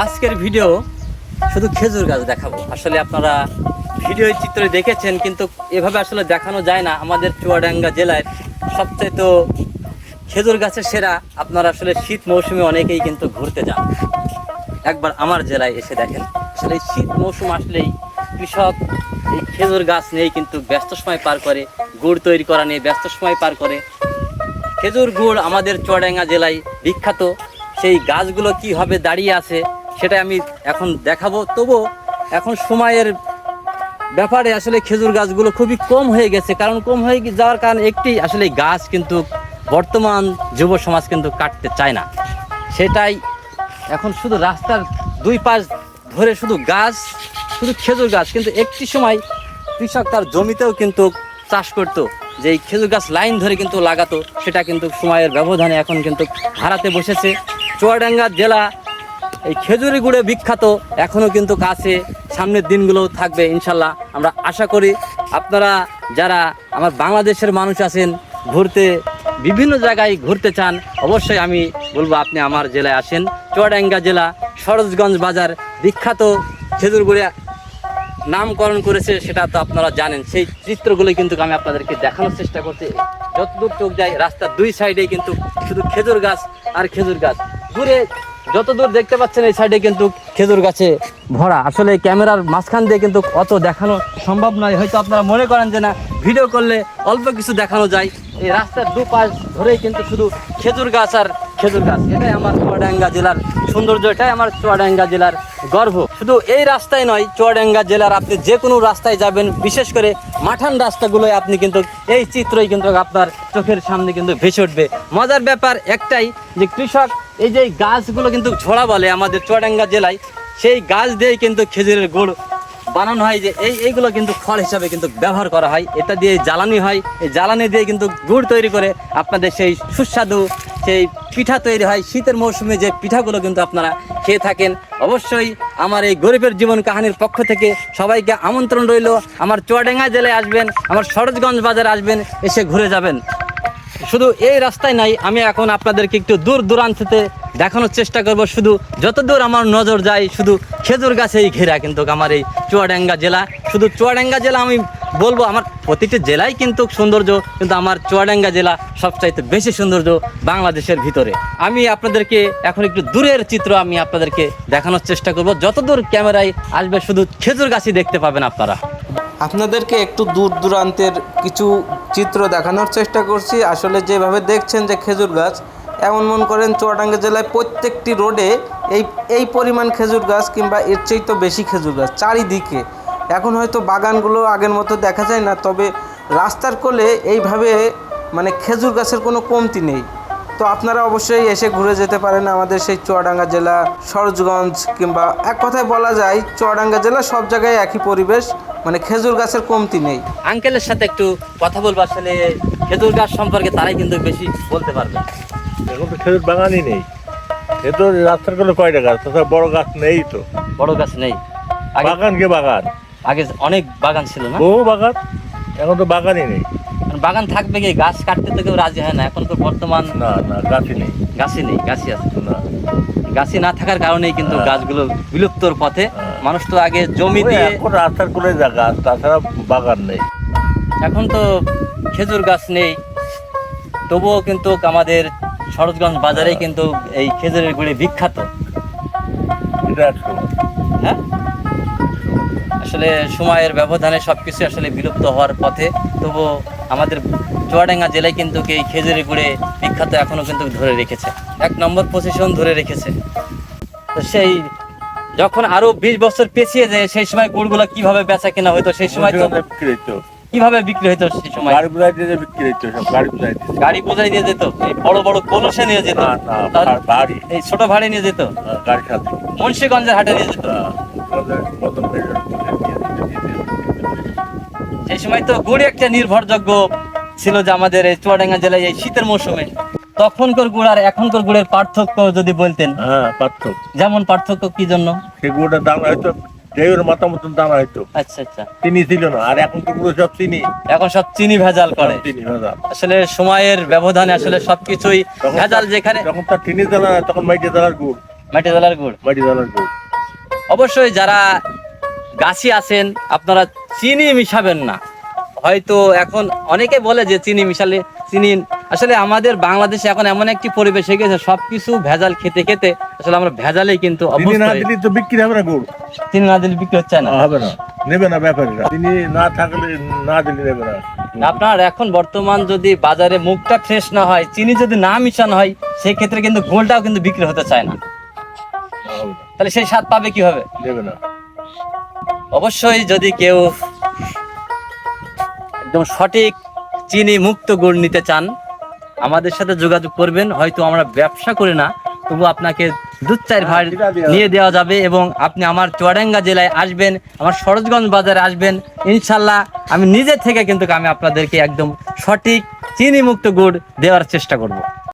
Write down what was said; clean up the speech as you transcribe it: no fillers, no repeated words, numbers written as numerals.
আজকের ভিডিও শুধু খেজুর গাছ দেখাবো। আসলে আপনারা ভিডিও চিত্রে দেখেছেন, কিন্তু এভাবে আসলে দেখানো যায় না। আমাদের চুয়াডাঙ্গা জেলায় সবচেয়ে তো খেজুর গাছের সেরা। আপনারা আসলে শীত মৌসুমে অনেকেই কিন্তু ঘুরতে যান, একবার আমার জেলায় এসে দেখেন। আসলে এই শীত মৌসুম আসলেই কৃষক এই খেজুর গাছ নিয়েই কিন্তু ব্যস্ত সময় পার করে, গুড় তৈরি করা নিয়ে ব্যস্ত সময় পার করে। খেজুর গুড় আমাদের চুয়াডাঙ্গা জেলায় বিখ্যাত। সেই গাছগুলো কীভাবে দাঁড়িয়ে আছে সেটা আমি এখন দেখাবো। তবু এখন সময়ের ব্যাপারে আসলে খেজুর গাছগুলো খুবই কম হয়ে গেছে। কারণ কম হয়ে যাওয়ার কারণ একটি, আসলে গাছ কিন্তু বর্তমান যুব সমাজ কিন্তু কাটতে চায় না। সেটাই এখন শুধু রাস্তার দুই পাশ ধরে শুধু গাছ, শুধু খেজুর গাছ। কিন্তু একটি সময় কৃষক তার জমিতেও কিন্তু চাষ করতো, যে এই খেজুর গাছ লাইন ধরে কিন্তু লাগাতো। সেটা কিন্তু সময়ের ব্যবধানে এখন কিন্তু হারাতে বসেছে। চুয়াডাঙ্গা জেলা এই খেজুরি গুড়ে বিখ্যাত, এখনও কিন্তু কাছে, সামনের দিনগুলোও থাকবে ইনশাল্লাহ। আমরা আশা করি আপনারা যারা আমার বাংলাদেশের মানুষ আছেন, ঘুরতে বিভিন্ন জায়গায় ঘুরতে চান, অবশ্যই আমি বলবো আপনি আমার জেলায় আসেন। চুয়াডাঙ্গা জেলা সরোজগঞ্জ বাজার বিখ্যাত খেজুর গুড়ে নামকরণ করেছে, সেটা তো আপনারা জানেন। সেই চিত্রগুলো কিন্তু আমি আপনাদেরকে দেখানোর চেষ্টা করছি। যতদূর চোখ যায় রাস্তার দুই সাইডে কিন্তু শুধু খেজুর গাছ আর খেজুর গাছ। দূরে যতদূর দেখতে পাচ্ছেন এই সাইডে কিন্তু খেজুর গাছে ভরা। আসলে ক্যামেরার মাঝখান দিয়ে কিন্তু অত দেখানো সম্ভব নয়। হয়তো আপনারা মনে করেন যে না, ভিডিও করলে অল্প কিছু দেখানো যায়। এই রাস্তার দুপাশ ধরেই কিন্তু শুধু খেজুর গাছ আর খেজুর গাছ। এটাই আমার চুয়াডাঙ্গা জেলার সৌন্দর্য, এটাই আমার চুয়াডাঙ্গা জেলার গর্ব। শুধু এই রাস্তায় নয়, চুয়াডাঙ্গা জেলার আপনি যে কোনো রাস্তায় যাবেন, বিশেষ করে মাঠান রাস্তাগুলোয় আপনি কিন্তু এই চিত্রই কিন্তু আপনার চোখের সামনে কিন্তু ভেসে উঠবে। মজার ব্যাপার একটাই, যে কৃষক এই যে গাছগুলো কিন্তু ঝোড়া বলে আমাদের চুয়াডাঙ্গা জেলায়, সেই গাছ দিয়েই কিন্তু খেজুরের গুড় বানানো হয়। যে এইগুলো কিন্তু ফল হিসাবে কিন্তু ব্যবহার করা হয়, এটা দিয়ে জ্বালানি হয়। এই জ্বালানি দিয়ে কিন্তু গুড় তৈরি করে আপনাদের সেই সুস্বাদু সেই পিঠা তৈরি হয়। শীতের মৌসুমে যে পিঠাগুলো কিন্তু আপনারা খেয়ে থাকেন। অবশ্যই আমার এই গরিবের জীবন কাহিনীর পক্ষ থেকে সবাইকে আমন্ত্রণ রইল। আমার চুয়াডাঙ্গা জেলায় আসবেন, আমার সরোজগঞ্জ বাজার আসবেন, এসে ঘুরে যাবেন। শুধু এই রাস্তায় নাই, আমি এখন আপনাদেরকে একটু দূর দূরান্তে দেখানোর চেষ্টা করব। শুধু যতদূর আমার নজর যায় শুধু খেজুর গাছেই ঘেরা কিন্তু আমার এই চুয়াডাঙ্গা জেলা। শুধু চুয়াডাঙ্গা জেলা আমি বলবো, আমার প্রতিটি জেলায় কিন্তু সৌন্দর্য, কিন্তু আমার চুয়াডাঙ্গা জেলা সবচাইতে বেশি সৌন্দর্য বাংলাদেশের ভিতরে। আমি আপনাদেরকে এখন একটু দূরের চিত্র আমি আপনাদেরকে দেখানোর চেষ্টা করব। যতদূর ক্যামেরায় আসবে শুধু খেজুর গাছই দেখতে পাবেন আপনারা। আপনাদেরকে একটু দূর দূরান্তের কিছু চিত্র দেখানোর চেষ্টা করছি। আসলে যেভাবে দেখছেন যে খেজুর গাছ, এমন মনে করেন চুয়াডাঙ্গা জেলায় প্রত্যেকটি রোডে এই পরিমাণ খেজুর গাছ কিংবা এর চেয়ে তো বেশি খেজুর গাছ চারিদিকে। এখন হয়তো বাগানগুলো আগের মতো দেখা যায় না, তবে রাস্তার কোলে এইভাবে মানে খেজুর গাছের কোনো কমতি নেই। তো আপনারা অবশ্যই এসে ঘুরে যেতে পারেন আমাদের সেই চুয়াডাঙ্গা জেলা সরোজগঞ্জ, কিংবা এক কথায় বলা যায় চুয়াডাঙ্গা জেলা সব জায়গায় একই পরিবেশ, মানে খেজুর গাছের কমতি নেই। আঙ্কেলের সাথে একটু কথা বলবো, আসলে খেজুর গাছ সম্পর্কে তারাই কিন্তু বেশি বলতে পারবে। এখন তো খেজুর বাগানই নেই। খেজুর রাস্তার কোনো কয়টা গাছ, তাছাড়া বড় গাছ নেই তো। বড় গাছ নেই। বাগান কে বাগান, আগে অনেক বাগান ছিল না? বহু বাগান, এখন তো বাগানই নেই। বাগান থাকবে কি, গাছ কাটতে তো কেউ রাজি হয় না। এখন তো বর্তমান না না, গাছই নেই। গাছই নেই, গাছই আছে না, গাছই না থাকার কারণেই কিন্তু গাছগুলো বিলুপ্তর পথে। মানুষ তো আগে জমি দিয়ে, এখন রাস্তার কোলে যা গাছ, তাছাড়া বাগান নেই। এখন তো খেজুর গাছ নেই। তবুও কিন্তু আমাদের সরোজগঞ্জ বাজারে কিন্তু এই খেজুরের গুড়ে বিখ্যাত। হ্যাঁ, আসলে সময়ের ব্যবধানে সবকিছু আসলে বিলুপ্ত হওয়ার পথে। তবু আমাদের চুয়াডাঙ্গা জেলায় কিন্তু এই খেজুরের গুড়ে বিখ্যাত, এখনো কিন্তু ধরে রেখেছে, 1 নম্বর পজিশন ধরে রেখেছে। তো সেই যখন আরো 20 বছর পেছিয়ে যায়, সেই সময় গুড়গুলো কিভাবে বেচা কেনা হইতো, সেই সময় তো কিভাবে বিক্রি হইতো, সেই সময় গাড়ি বোঝাই দিয়ে বিক্রি হইতো, সব গাড়ি বোঝাই দিয়ে যেত। এই বড় বড় কলসে নিয়ে যেত, এই ছোট ভাড়ি নিয়ে যেত, গাড়ির সাথে মুন্সিগঞ্জের হাটে নিয়ে যেত। সেই সময় তো গুড় একটা নির্ভরযোগ্য ছিল, যে আমাদের এই চুয়াডাঙ্গা জেলায় এই শীতের মৌসুমে। তখনকার গুড় আর এখনকার গুড়ের পার্থক্য যদি বলতেন। হ্যাঁ, পার্থক্য। যেমন পার্থক্য কি জন্য? সেই গুড়ের দাম হয়তো ঢেউয়ের মাথা মতন দাম হয়তো। আচ্ছা আচ্ছা, চিনি ছিল না, আর এখন তো পুরো সব চিনি। এখন সব চিনি ভেজাল করে। চিনি ভেজাল। আসলে সময়ের ব্যবধানে আসলে সবকিছুই ভেজাল। যেখানে যখন তার চিনি জ্বালা, তখন মাইটে জ্বালার গুড়। মাটি জ্বালার গুড়। মাটি জ্বালার গুড়। অবশ্যই যারা গাছি আছেন আপনারা চিনি মিশাবেন না। হয়তো এখন অনেকে বলে যে চিনি মিশালে চিনি, আসলে আমাদের বাংলাদেশে এখন এমন একটি পরিবেশ হয়ে গেছে সবকিছু ভেজাল খেতে খেতে আসলে আমরা ভেজালেই কিন্তু চিনি অভ্যস্ত না হয়ে- দিলে তো বিক্রি হবে না গুড়। চিনি না দিলে বিক্রি হচ্ছে না। হবে না, নেবে না ব্যাপারীরা। চিনি না থাকলে না দিলে নেবে না। আপনার এখন বর্তমান যদি বাজারে মুখটা ফ্রেশ না হয়, চিনি যদি না মিশানো হয়, সেই ক্ষেত্রে কিন্তু গোলটাও কিন্তু বিক্রি হতে চায় না। হবে না, তাহলে সেই স্বাদ পাবে কিভাবে? নেবে না। অবশ্যই যদি কেউ একদম সঠিক চিনি মুক্ত গুড় নিতে চান আমাদের সাথে যোগাযোগ করবেন। হয়তো আমরা ব্যবসা করি না, তবু আপনাকে 2-4 ভার নিয়ে দেওয়া যাবে এবং আপনি আমার চুয়াডাঙ্গা জেলায় আসবেন, আমার সরোজগঞ্জ বাজারে আসবেন, ইনশাল্লাহ আমি নিজে থেকে কিন্তু আমি আপনাদেরকে একদম সঠিক চিনি মুক্ত গুড় দেওয়ার চেষ্টা করব।